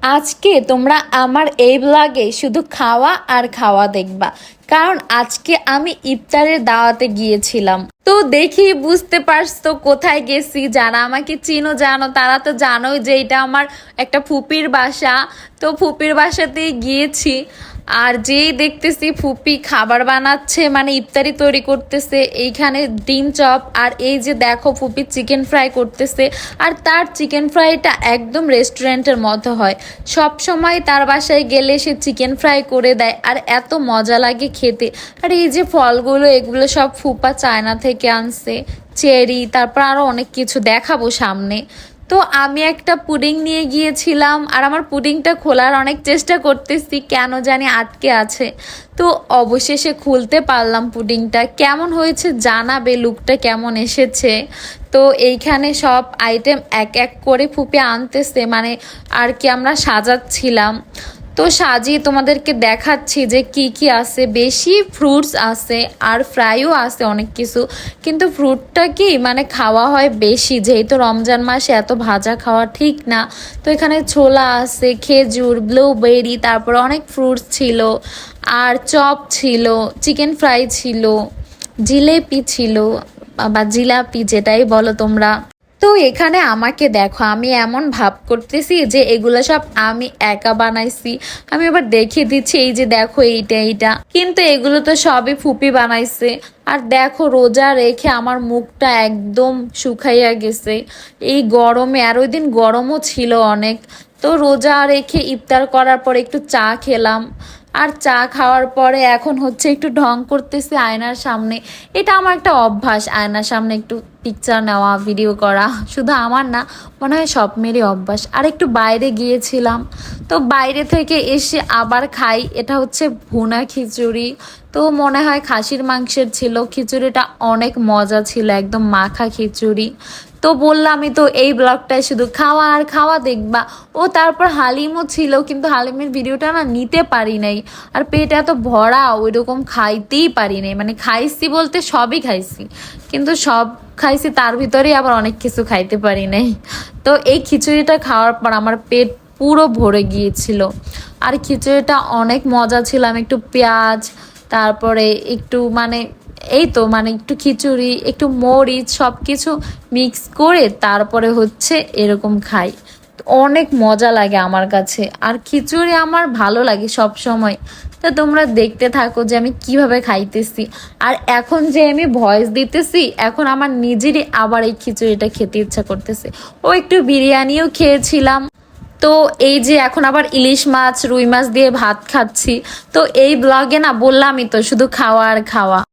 আজকে তোমরা আমার এই ব্লগে শুধু খাওয়া আর খাওয়া দেখবা, কারণ আজকে আমি ইফতারের দাওয়াতে গিয়েছিলাম। তো দেখি বুঝতে পারছো কোথায় গেছি। যারা আমাকে চিনো জানো, তারা তো জানোই যে এটা আমার একটা ফুপির বাসা। তো ফুপির বাসাতেই গিয়েছি। আর যেই দেখতেছি ফুপি খাবার বানাচ্ছে, মানে ইফতারি তৈরি করতেছে। এইখানে ডিম চপ, আর এই যে দেখো ফুপি চিকেন ফ্রাই করতেছে। আর তার চিকেন ফ্রাইটা একদম রেস্টুরেন্টের মতো হয়। সব সময় তার বাসায় গেলে সে চিকেন ফ্রাই করে দেয়, আর এত মজা লাগে খেতে। আর এই যে ফলগুলো, এগুলো সব ফুপা চায়না থেকে আনছে, চেরি, তারপর আরো অনেক কিছু দেখাবো সামনে। তো আমি একটা পুডিং নিয়ে গিয়েছিলাম, আর আমার পুডিংটা খোলার অনেক চেষ্টা করতেছি, কেন জানি আটকে আছে। তো অবশেষে খুলতে পারলাম পুডিংটা। কেমন হয়েছে জানাবে, লুকটা কেমন এসেছে। তো এইখানে সব আইটেম এক এক করে ফুপে আনতেছে, মানে আর কি আমরা সাজাচ্ছিলাম। তো সাজিয়ে তোমাদেরকে দেখাচ্ছি যে কি কি আছে। বেশি ফ্রুটস আছে আর ফ্রাইও আছে অনেক কিছু, কিন্তু ফ্রুটটা কি মানে খাওয়া হয় বেশি, যেহেতু রমজান মাসে এত ভাজা খাওয়া ঠিক না। তো এখানে ছোলা আছে, খেজুর, ব্লুবেরি, তারপর অনেক ফ্রুটস ছিল, আর চপ ছিল, চিকেন ফ্রাই ছিল, জিলেপি ছিল, বা জিলাপি যেটাই বলো তোমরা। তো এখানে আমাকে দেখো, আমি এমন ভাব করতেছি যে এগুলো সব আমি একা বানাইছি। আমি আবার দেখিয়ে দিচ্ছি, এই যে দেখো এইটা এইটা, কিন্তু এগুলো তো সবই ফুপি বানাইছে। আর দেখো রোজা রেখে আমার মুখটা একদম শুকাইয়া গেছে এই গরমে। আর ওই দিন গরমও ছিল অনেক। তো রোজা রেখে ইফতার করার পর একটু চা খেলাম। আর চা খাওয়ার পরে এখন হচ্ছে একটু ঢং করতেছে আয়নার সামনে। এটা আমার একটা অভ্যাস, আয়নার সামনে একটু পিকচার নেওয়া, ভিডিও করা। শুধু আমার না, মনে হয় সব মেয়েরই অভ্যাস। আর একটু বাইরে গিয়েছিলাম, তো বাইরে থেকে এসে আবার খাই। এটা হচ্ছে ভুনা খিচুড়ি। তো মনে হয় খাসির মাংসের ছিল। খিচুড়িটা অনেক মজা ছিল, একদম মাখা খিচুড়ি। তো বললামই তো এই ব্লগটায় শুধু খাওয়া আর খাওয়া দেখবা। ও তারপর হালিমও ছিল, কিন্তু হালিমের ভিডিওটা না নিতে পারি নাই। আর পেট এত ভরা, ওই রকম খাইতেই পারি নাই। মানে খাইছি বলতে সবই খাইছি, কিন্তু সব খাইছি তার ভিতরেই আবার অনেক কিছু খাইতে পারি নাই। তো এই খিচুড়িটা খাওয়ার পর আমার পেট পুরো ভরে গিয়েছিল। আর খিচুড়িটা অনেক মজা ছিল। আমি একটু পেঁয়াজ, তারপরে একটু মানে এই তো মানে একটু খিচুড়ি, একটু মরিচ, সব কিছু মিক্স করে তারপরে হচ্ছে এরকম খাই। অনেক মজা লাগে আমার কাছে। আর খিচুড়ি আমার ভালো লাগে সব সময়। তা তোমরা দেখতে থাকো যে আমি কিভাবে খাইতেছি। আর এখন যে আমি ভয়েস দিতেছি, এখন আমার নিজেরই আবার এই খিচুড়িটা খেতে ইচ্ছা করতেছে। ও একটু বিরিয়ানিও খেয়েছিলাম। তো এই যে এখন আবার ইলিশ মাছ, রুই মাছ দিয়ে ভাত খাচ্ছি। তো এই ব্লগে না বললামই তো শুধু খাওয়া আর খাওয়া।